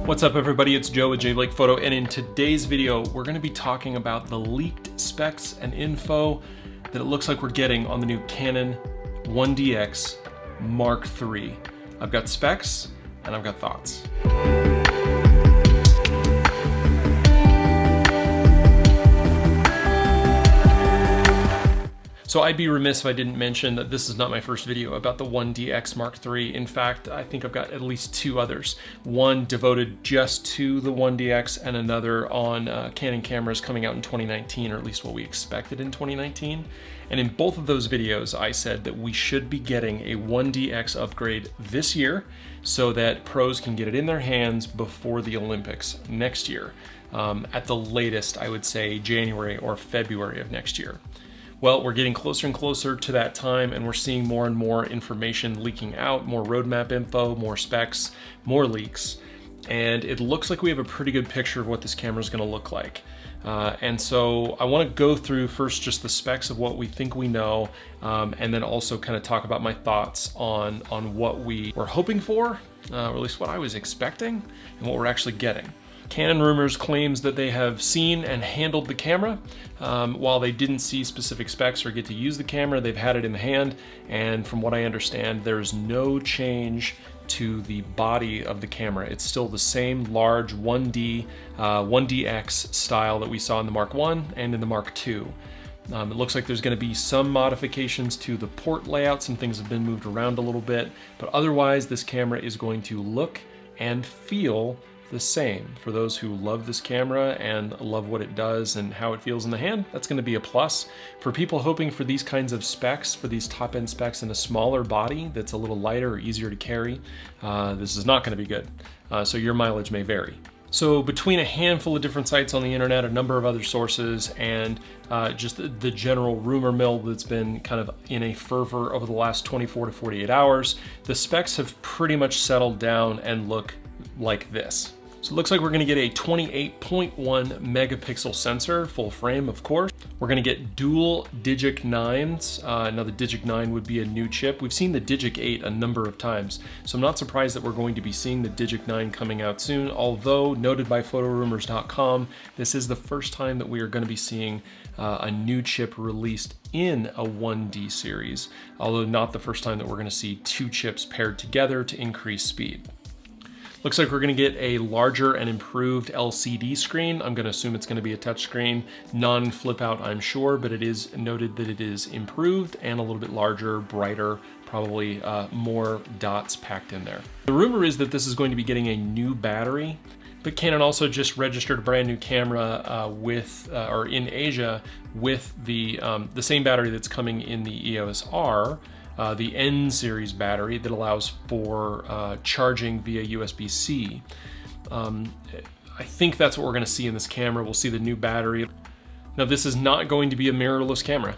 What's up everybody, it's Joe with J Blake Photo, and in today's video we're going to be talking about the leaked specs and info that it looks like we're getting on the new Canon 1DX Mark III. I've got specs and I've got thoughts. So I'd be remiss if I didn't mention that this is not my first video about the 1DX Mark III. In fact, I think I've got at least two others. One devoted just to the 1DX and another on Canon cameras coming out in 2019, or at least what we expected in 2019. And in both of those videos, I said that we should be getting a 1DX upgrade this year so that pros can get it in their hands before the Olympics next year. At the latest, I would say January or February of next year. Well, we're getting closer and closer to that time, and we're seeing more and more information leaking out, more roadmap info, more specs, more leaks, and it looks like we have a pretty good picture of what this camera is going to look like. And so I want to go through first just the specs of what we think we know, and then also kind of talk about my thoughts on what we were hoping for, or at least what I was expecting, and what we're actually getting. Canon Rumors claims that they have seen and handled the camera. While they didn't see specific specs or get to use the camera, they've had it in hand, and from what I understand, there's no change to the body of the camera. It's still the same large 1DX style that we saw in the Mark I and in the Mark II. It looks like there's going to be some modifications to the port layout. Some things have been moved around a little bit, but otherwise this camera is going to look and feel the same. For those who love this camera and love what it does and how it feels in the hand, that's going to be a plus. For people hoping for these kinds of specs, for these top-end specs in a smaller body that's a little lighter or easier to carry, this is not going to be good. So your mileage may vary. So between a handful of different sites on the internet, a number of other sources, and just the general rumor mill that's been kind of in a fervor over the last 24 to 48 hours, the specs have pretty much settled down and look like this. So it looks like we're going to get a 28.1 megapixel sensor, full frame of course. We're going to get dual Digic 9s. Now the Digic 9 would be a new chip. We've seen the Digic 8 a number of times, so I'm not surprised that we're going to be seeing the Digic 9 coming out soon, although noted by photorumors.com, this is the first time that we are going to be seeing a new chip released in a 1D series, although not the first time that we're going to see two chips paired together to increase speed. Looks like we're going to get a larger and improved LCD screen. I'm going to assume it's going to be a touch screen, non-flip out I'm sure, but it is noted that it is improved and a little bit larger, brighter, probably more dots packed in there. The rumor is that this is going to be getting a new battery, but Canon also just registered a brand new camera or in Asia with the same battery that's coming in the EOS R. The N series battery that allows for charging via USB-C. I think that's what we're going to see in this camera. We'll see the new battery. Now this is not going to be a mirrorless camera.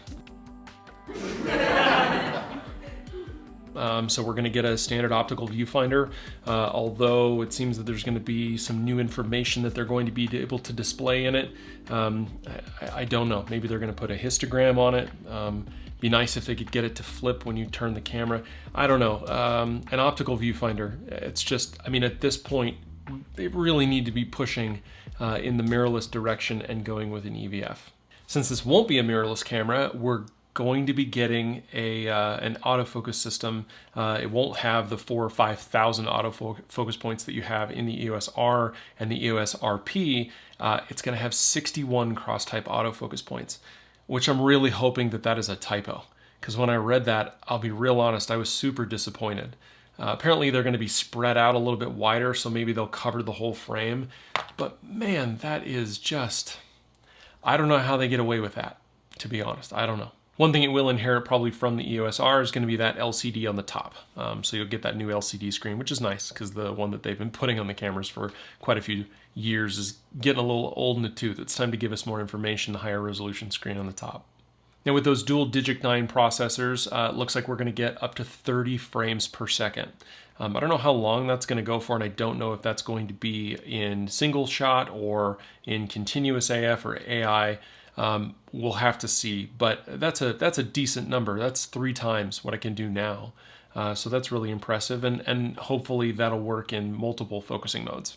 So we're going to get a standard optical viewfinder, although it seems that there's going to be some new information that they're going to be able to display in it. I don't know. Maybe they're going to put a histogram on it. Be nice if they could get it to flip when you turn the camera. I don't know. An optical viewfinder, it's just, I mean, at this point, they really need to be pushing in the mirrorless direction and going with an EVF. Since this won't be a mirrorless camera, we're going to be getting an autofocus system. It won't have the 4,000 or 5,000 autofocus points that you have in the EOS R and the EOS RP. It's going to have 61 cross-type autofocus points, which I'm really hoping that that is a typo. Because when I read that, I'll be real honest, I was super disappointed. Apparently they're going to be spread out a little bit wider, so maybe they'll cover the whole frame. But man, that is just, I don't know how they get away with that, to be honest. I don't know. One thing it will inherit probably from the EOS R is going to be that LCD on the top. So you'll get that new LCD screen, which is nice because the one that they've been putting on the cameras for quite a few years is getting a little old in the tooth. It's time to give us more information, the higher resolution screen on the top. Now with those dual Digic 9 processors, it looks like we're going to get up to 30 frames per second. I don't know how long that's going to go for, and I don't know if that's going to be in single shot or in continuous AF or AI. We'll have to see, but that's a decent number. That's 3 times what I can do now. So that's really impressive, and hopefully that'll work in multiple focusing modes.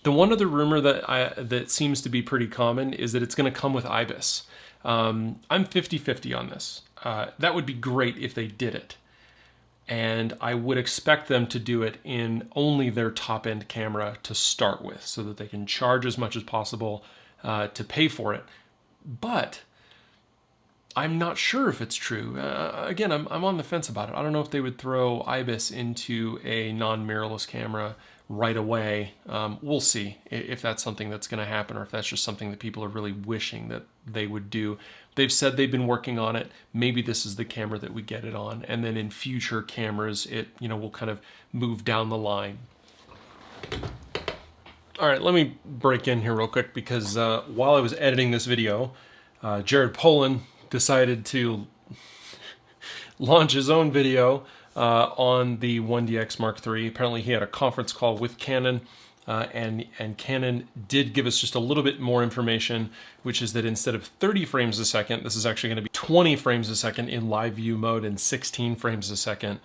The one other rumor that seems to be pretty common is that it's going to come with IBIS. I'm 50-50 on this. That would be great if they did it. And I would expect them to do it in only their top-end camera to start with, so that they can charge as much as possible to pay for it. But I'm not sure if it's true. Again, I'm on the fence about it. I don't know if they would throw IBIS into a non-mirrorless camera right away. We'll see if that's something that's going to happen, or if that's just something that people are really wishing that they would do. They've said they've been working on it. Maybe this is the camera that we get it on, and then in future cameras, it will kind of move down the line. All right, let me break in here real quick, because while I was editing this video, Jared Polin decided to launch his own video on the 1DX Mark III. Apparently he had a conference call with Canon, and Canon did give us just a little bit more information, which is that instead of 30 frames a second, this is actually going to be 20 frames a second in live view mode and 16 frames a second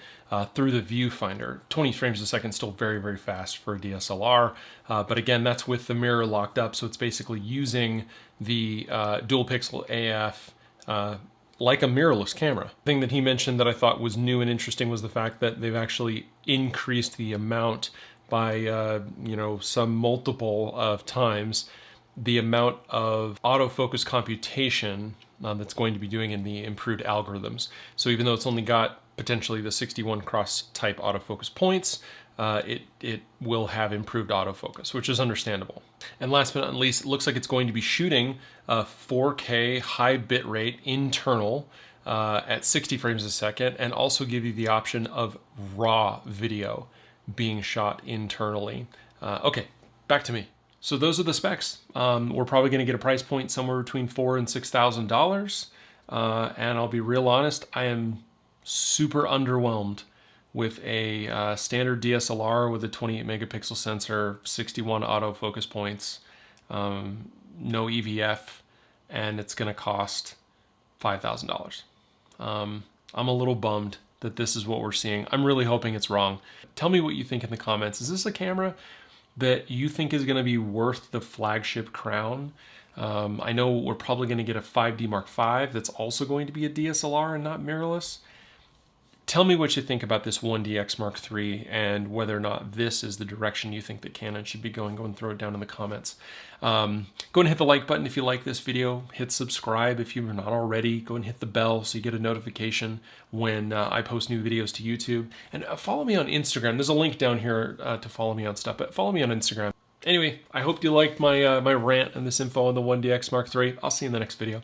through the viewfinder. 20 frames a second is still very, very fast for a DSLR, but again, that's with the mirror locked up, so it's basically using the dual pixel AF like a mirrorless camera. The thing that he mentioned that I thought was new and interesting was the fact that they've actually increased the amount by some multiple of times the amount of autofocus computation that's going to be doing in the improved algorithms. So even though it's only got potentially the 61 cross type autofocus points, it will have improved autofocus, which is understandable. And last but not least, it looks like it's going to be shooting 4K high bitrate internal at 60 frames a second, and also give you the option of raw video being shot internally. Okay, back to me. So those are the specs. We're probably going to get a price point somewhere between $4,000 and $6,000, and I'll be real honest, I am super underwhelmed with a standard DSLR with a 28 megapixel sensor, 61 autofocus points, no EVF, and it's going to cost $5,000. I'm a little bummed that this is what we're seeing. I'm really hoping it's wrong. Tell me what you think in the comments. Is this a camera that you think is going to be worth the flagship crown? I know we're probably going to get a 5D Mark V that's also going to be a DSLR and not mirrorless. Tell me what you think about this 1DX Mark III, and whether or not this is the direction you think that Canon should be going. Go and throw it down in the comments. Go and hit the like button if you like this video. Hit subscribe if you're not already. Go and hit the bell so you get a notification when I post new videos to YouTube. And follow me on Instagram. There's a link down here to follow me on stuff, but follow me on Instagram. Anyway, I hope you liked my, my rant and this info on the 1DX Mark III. I'll see you in the next video.